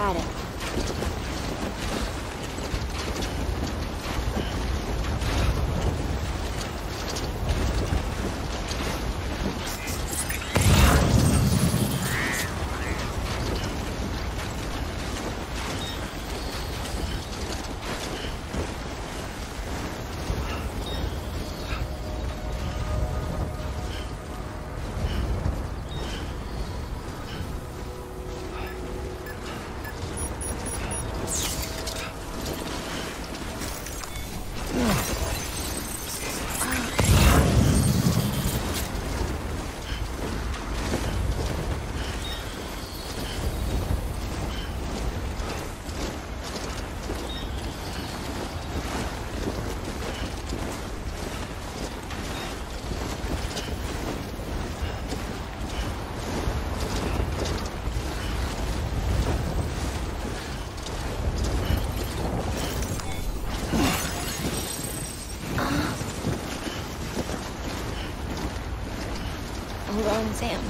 had it. Sam.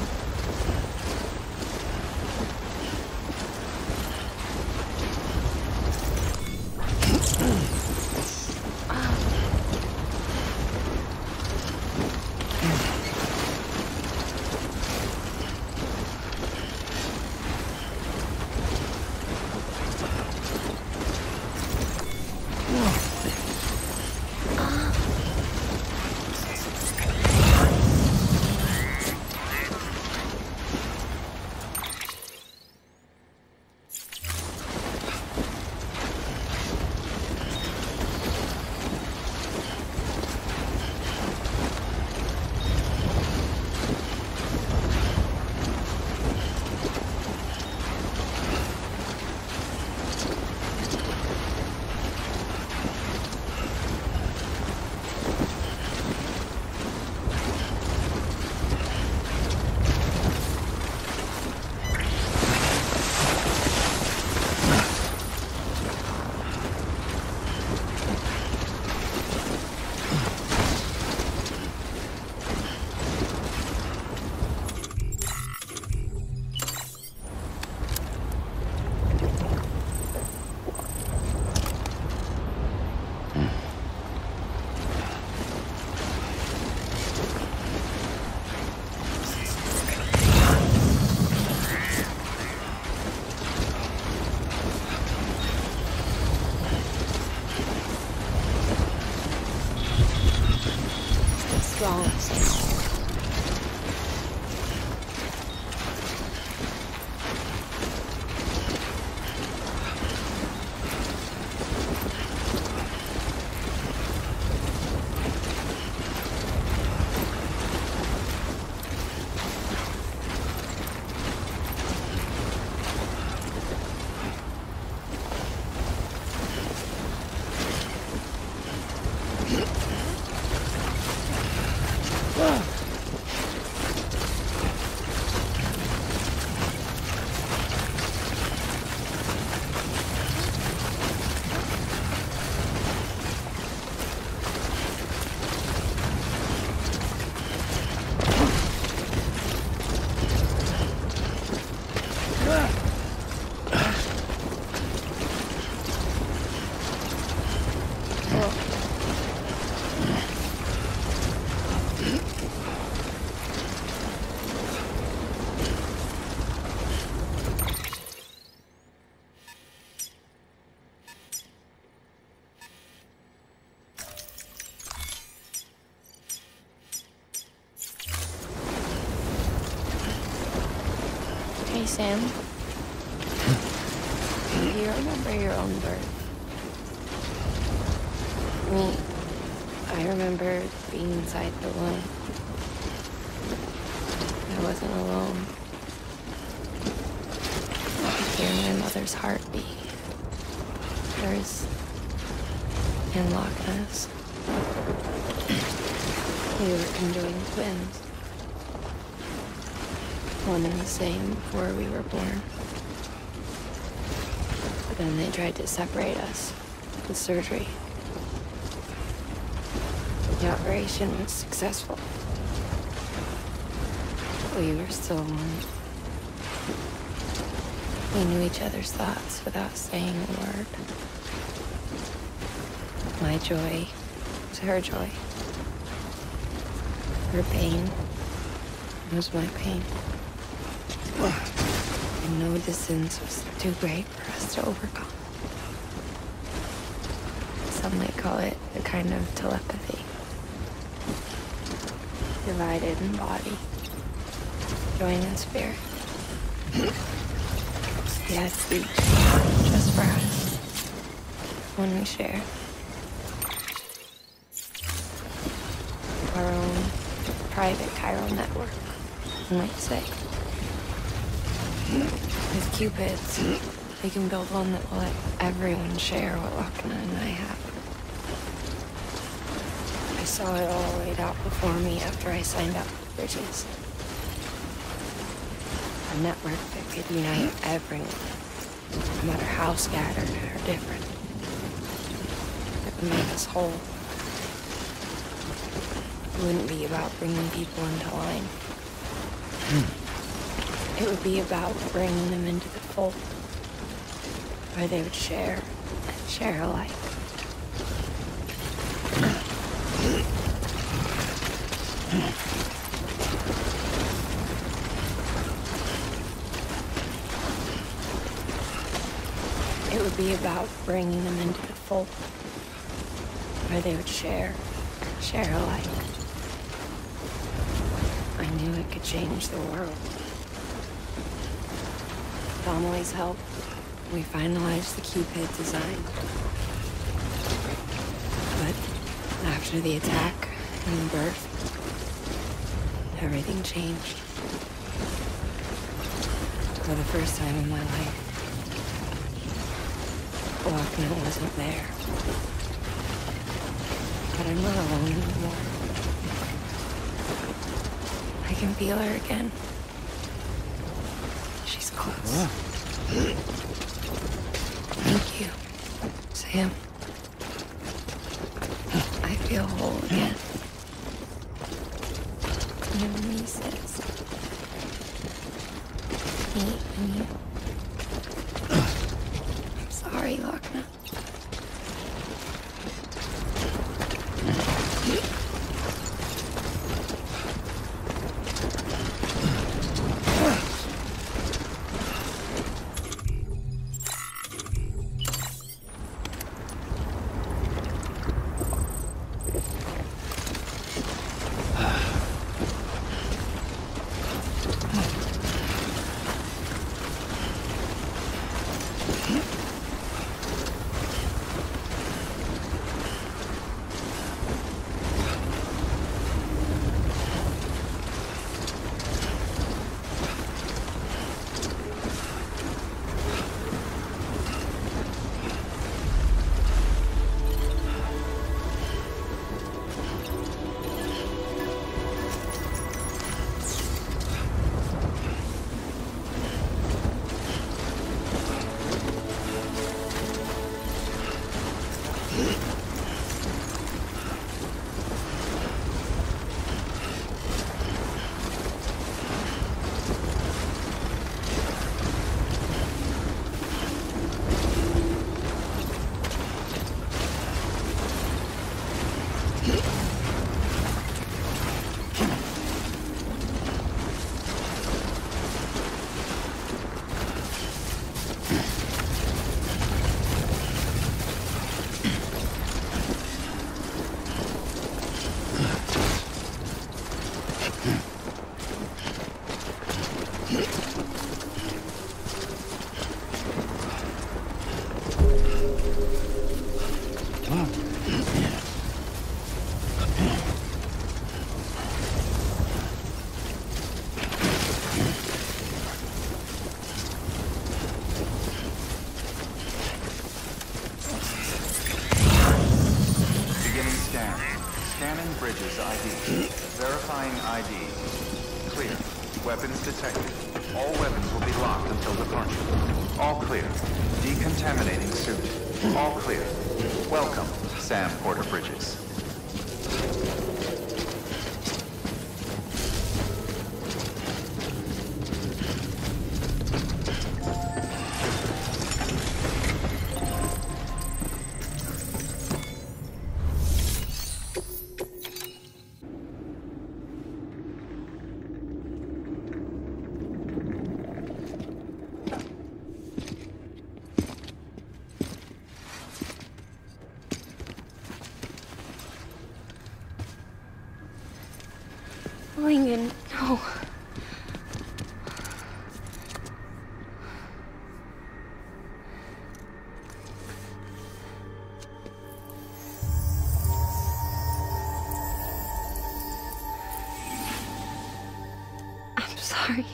Hey, Sam. Do you remember your own birth? I remember being inside the womb. I wasn't alone. I could hear my mother's heartbeat. Hers in Loch Ness. We were conjoined twins. One and the same before we were born. But then they tried to separate us with surgery. The operation was successful. We were still one. We knew each other's thoughts without saying a word. My joy was her joy. Her pain was my pain. And no distance was too great for us to overcome. Some might call it a kind of telepathy. Divided in body, joined in spirit. Yes, each, just for us. One we share. Our own private chiral network, you might say. With Cupids, we can build one that will let everyone share what Lochna and I have. I saw it all laid out before me after I signed up for Bridges. A network that could unite everyone, no matter how scattered or different. It would make us whole. It wouldn't be about bringing people into line. It would be about bringing them into the fold, where they would share and share alike. It would be about bringing them into the fold, where they would share alike. I knew it could change the world. With Amelie's help, we finalized the Cupid design. But after the attack and the birth, everything changed. For the first time in my life, Lochna wasn't there. But I'm not alone anymore. I can feel her again. She's close. Thank you, Sam. I feel whole again. You and me, sis. Me and you. I'm sorry, Lochna. Weapons detected. All weapons will be locked until departure. All clear. Decontaminating suit. All clear. Welcome, Sam Porter Bridges. sorry.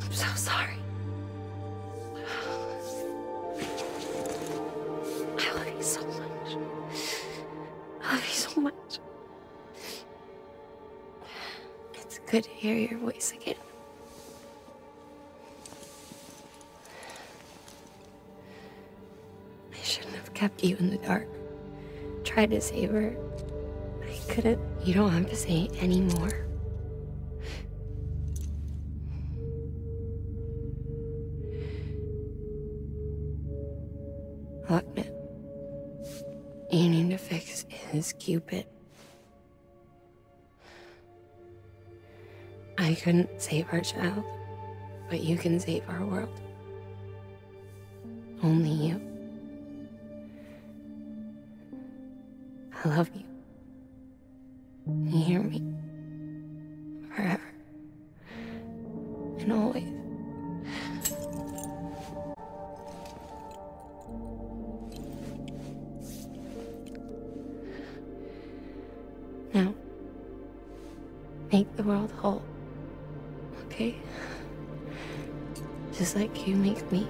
I'm so sorry. I love you so much. I love you so much. It's good to hear your voice again. I shouldn't have kept you in the dark. Tried to save her. I couldn't. You don't have to say any more. Look, man. You need to fix his Cupid. I couldn't save our child, but you can save our world. Only you. I love you. You hear me? Forever. And always. Now, make the world whole. Okay? Just like you make me.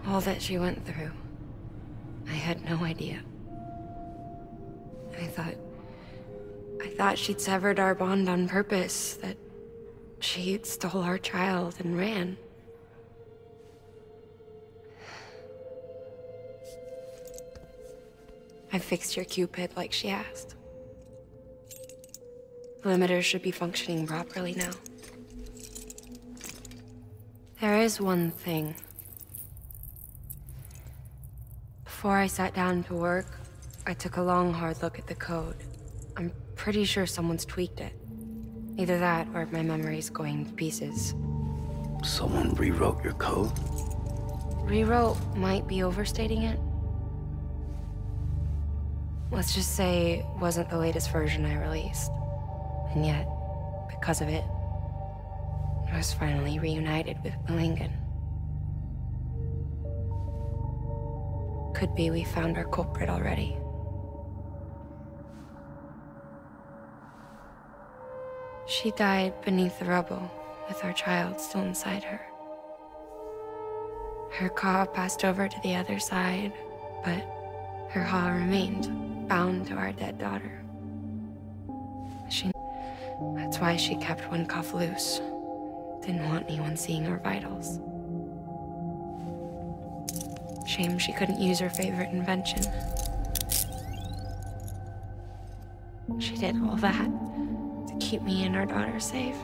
All that she went through, I had no idea. I thought she'd severed our bond on purpose, that she stole our child and ran. I fixed your Cupid like she asked. The limiter should be functioning properly now. There is one thing. Before I sat down to work, I took a long, hard look at the code. I'm pretty sure someone's tweaked it. Either that, or my memory's going to pieces. Someone rewrote your code? Rewrote might be overstating it. Let's just say it wasn't the latest version I released. And yet, because of it, I was finally reunited with Mikkelsen. Could be we found our culprit already. She died beneath the rubble, with our child still inside her. Her Ka passed over to the other side, but her Ha remained, bound to our dead daughter. That's why she kept one cuff loose. Didn't want anyone seeing her vitals. Shame she couldn't use her favorite invention. She did all that to keep me and our daughter safe.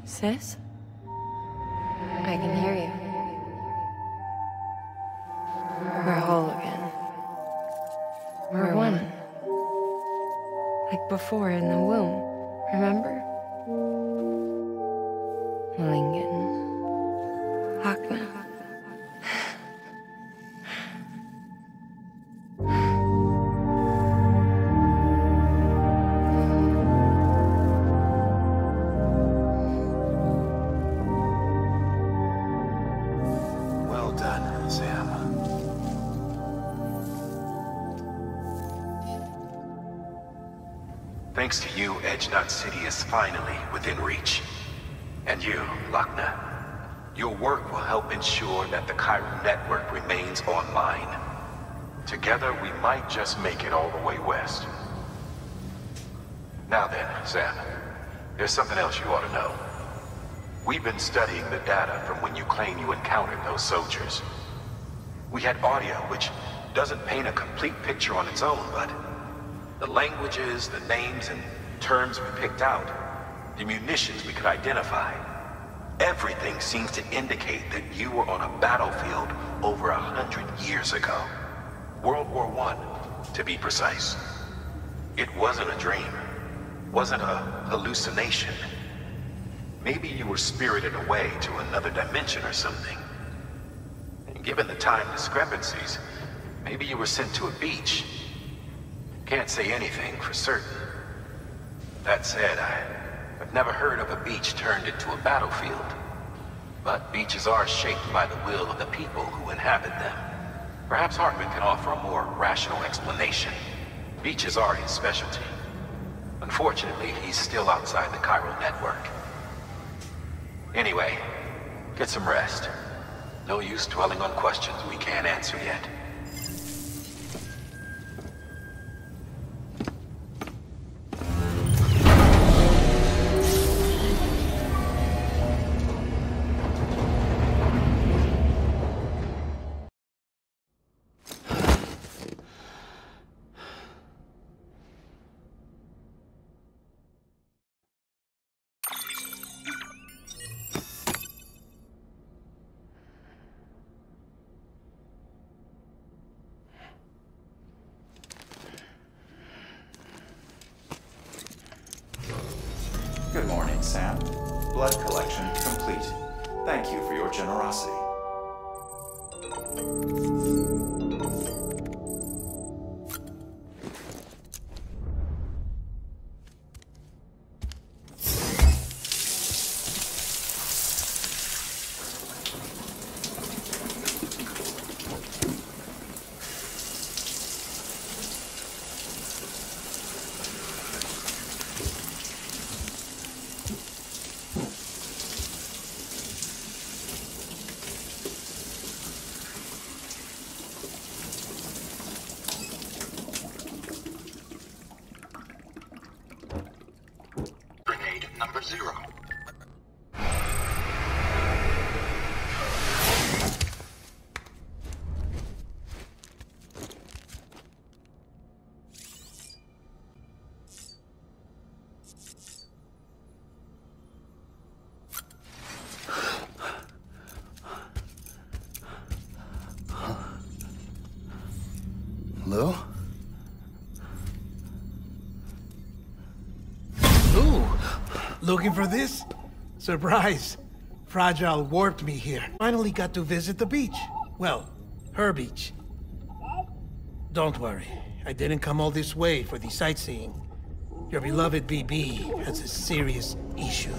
Sis? I can hear you. We're whole again. We're one. Like before in the womb, remember? Lingen. Hakna. Thanks to you, Edge-Knot City is finally within reach. And you, Lochner, your work will help ensure that the Chiral network remains online. Together, we might just make it all the way west. Now then, Sam, there's something else you ought to know. We've been studying the data from when you claim you encountered those soldiers. We had audio which doesn't paint a complete picture on its own, but the languages, the names, and terms we picked out, the munitions we could identify, everything seems to indicate that you were on a battlefield over 100 years ago. World War I, to be precise. It wasn't a dream. Wasn't a hallucination. Maybe you were spirited away to another dimension or something. And given the time discrepancies, maybe you were sent to a beach. Can't say anything for certain. That said, I've never heard of a beach turned into a battlefield. But beaches are shaped by the will of the people who inhabit them. Perhaps Hartman can offer a more rational explanation. Beaches are his specialty. Unfortunately, he's still outside the Chiral network. Anyway, get some rest. No use dwelling on questions we can't answer yet. Good morning, Sam. Blood collection complete. Thank you for your generosity. Number 0. Hello? Looking for this? Surprise! Fragile warped me here. Finally got to visit the beach. Well, her beach. Don't worry, I didn't come all this way for the sightseeing. Your beloved BB has a serious issue.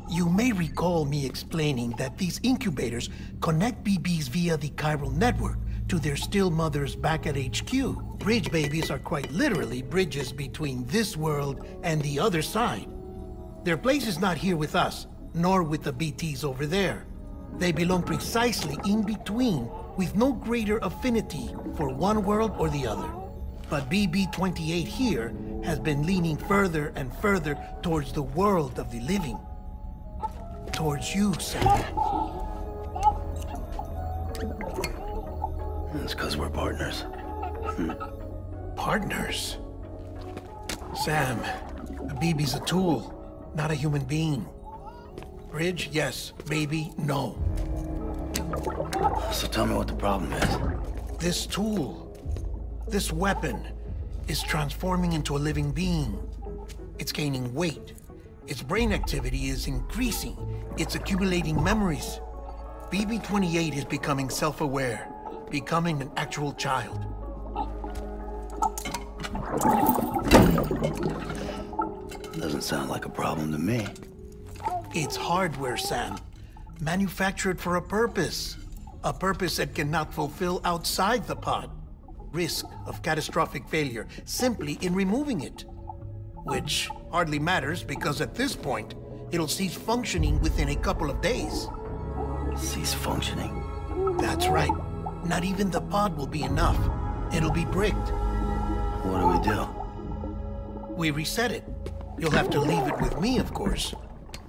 You may recall me explaining that these incubators connect BBs via the chiral network to their still mothers back at HQ. Bridge babies are quite literally bridges between this world and the other side. Their place is not here with us, nor with the BTs over there. They belong precisely in between, with no greater affinity for one world or the other. But BB-28 here has been leaning further and further towards the world of the living. Towards you, Sam. It's because we're partners. Partners? Sam, a BB's a tool, not a human being. Bridge, yes. Baby, no. So tell me what the problem is. This tool, this weapon, is transforming into a living being. It's gaining weight. Its brain activity is increasing. It's accumulating memories. BB-28 is becoming self-aware, becoming an actual child. Doesn't sound like a problem to me. It's hardware, Sam. Manufactured for a purpose. A purpose it cannot fulfill outside the pod. Risk of catastrophic failure simply in removing it. Which hardly matters because at this point, it'll cease functioning within a couple of days. Cease functioning? That's right. Not even the pod will be enough. It'll be bricked. What do we do? We reset it. You'll have to leave it with me, of course.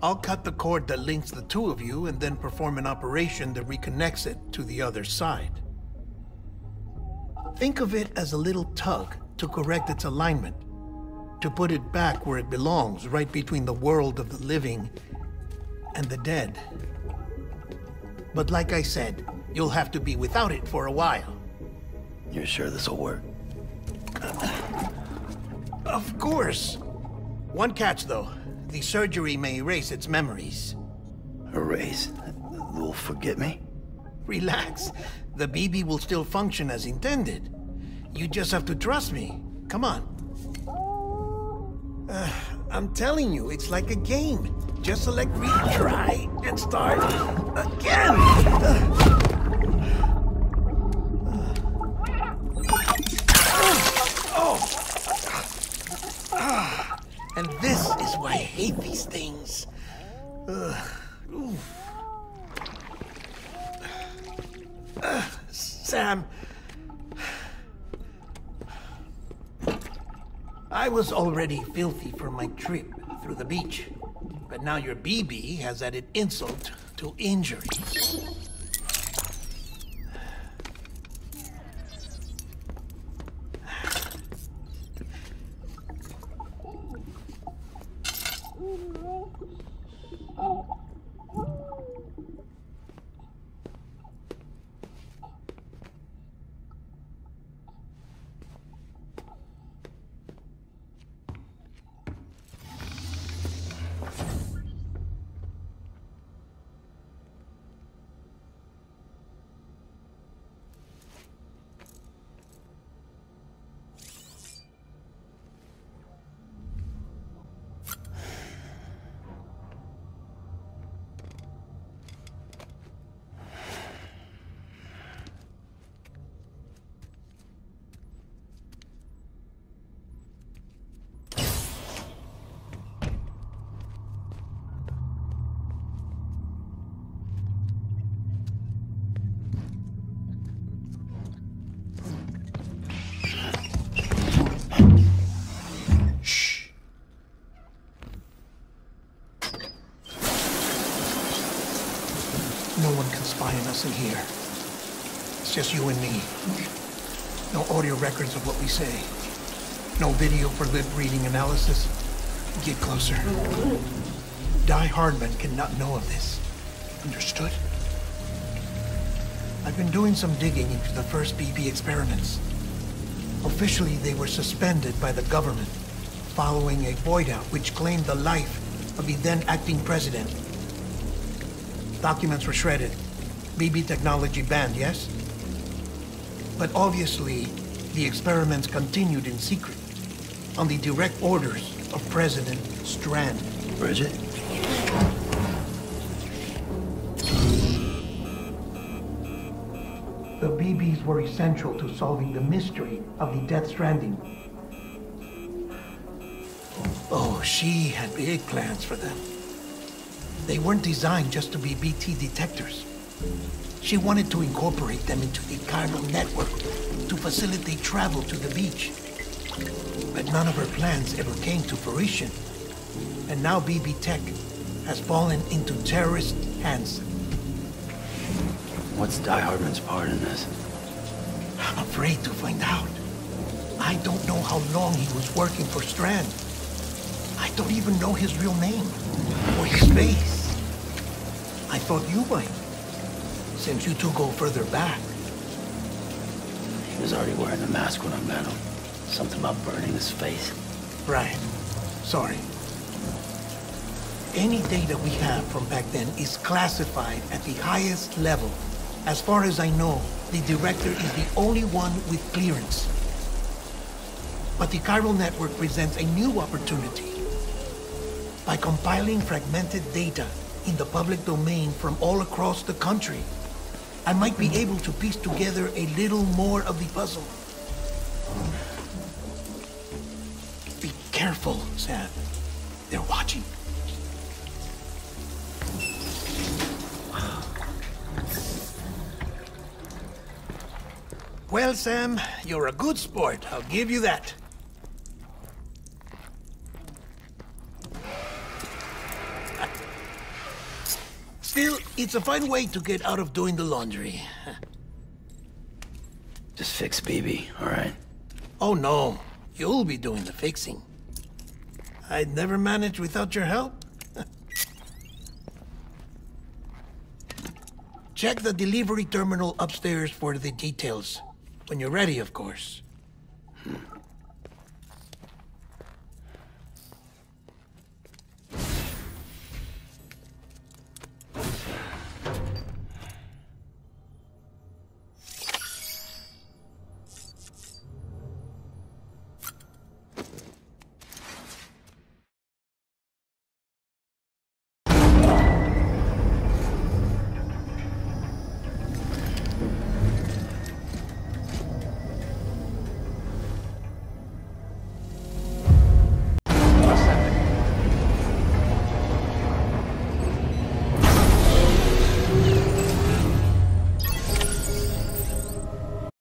I'll cut the cord that links the two of you and then perform an operation that reconnects it to the other side. Think of it as a little tug to correct its alignment, to put it back where it belongs, right between the world of the living and the dead. But like I said, you'll have to be without it for a while. You're sure this'll work? Of course. One catch, though. The surgery may erase its memories. Erase? Will forget me? Relax. The BB will still function as intended. You just have to trust me. Come on. I'm telling you, it's like a game. Just select retry and start again. And this is why I hate these things. Sam. I was already filthy from my trip through the beach. But now your BB has added insult to injury. No one can spy on us in here. It's just you and me. No audio records of what we say. No video for lip reading analysis. Get closer. Die Hardman cannot know of this. Understood? I've been doing some digging into the first BB experiments. Officially, they were suspended by the government, following a void out which claimed the life of the then acting president. Documents were shredded. BB technology banned, yes? But obviously, the experiments continued in secret, on the direct orders of President Strand. Bridget? The BBs were essential to solving the mystery of the Death Stranding. Oh, she had big plans for them. They weren't designed just to be BT detectors. She wanted to incorporate them into the chiral network to facilitate travel to the beach. But none of her plans ever came to fruition. And now BB Tech has fallen into terrorist hands. What's Die Hardman's part in this? I'm afraid to find out. I don't know how long he was working for Strand. I don't even know his real name or his face. I thought you might, since you two go further back. He was already wearing the mask when I met him. Something about burning his face. Right. Sorry. Any data we have from back then is classified at the highest level. As far as I know, the director is the only one with clearance. But the chiral network presents a new opportunity. By compiling fragmented data in the public domain from all across the country, I might be able to piece together a little more of the puzzle. Be careful, Sam. They're watching. Well, Sam, you're a good sport. I'll give you that. Still, it's a fine way to get out of doing the laundry. Just fix BB, all right? Oh, no. You'll be doing the fixing. I'd never manage without your help. Check the delivery terminal upstairs for the details. When you're ready, of course.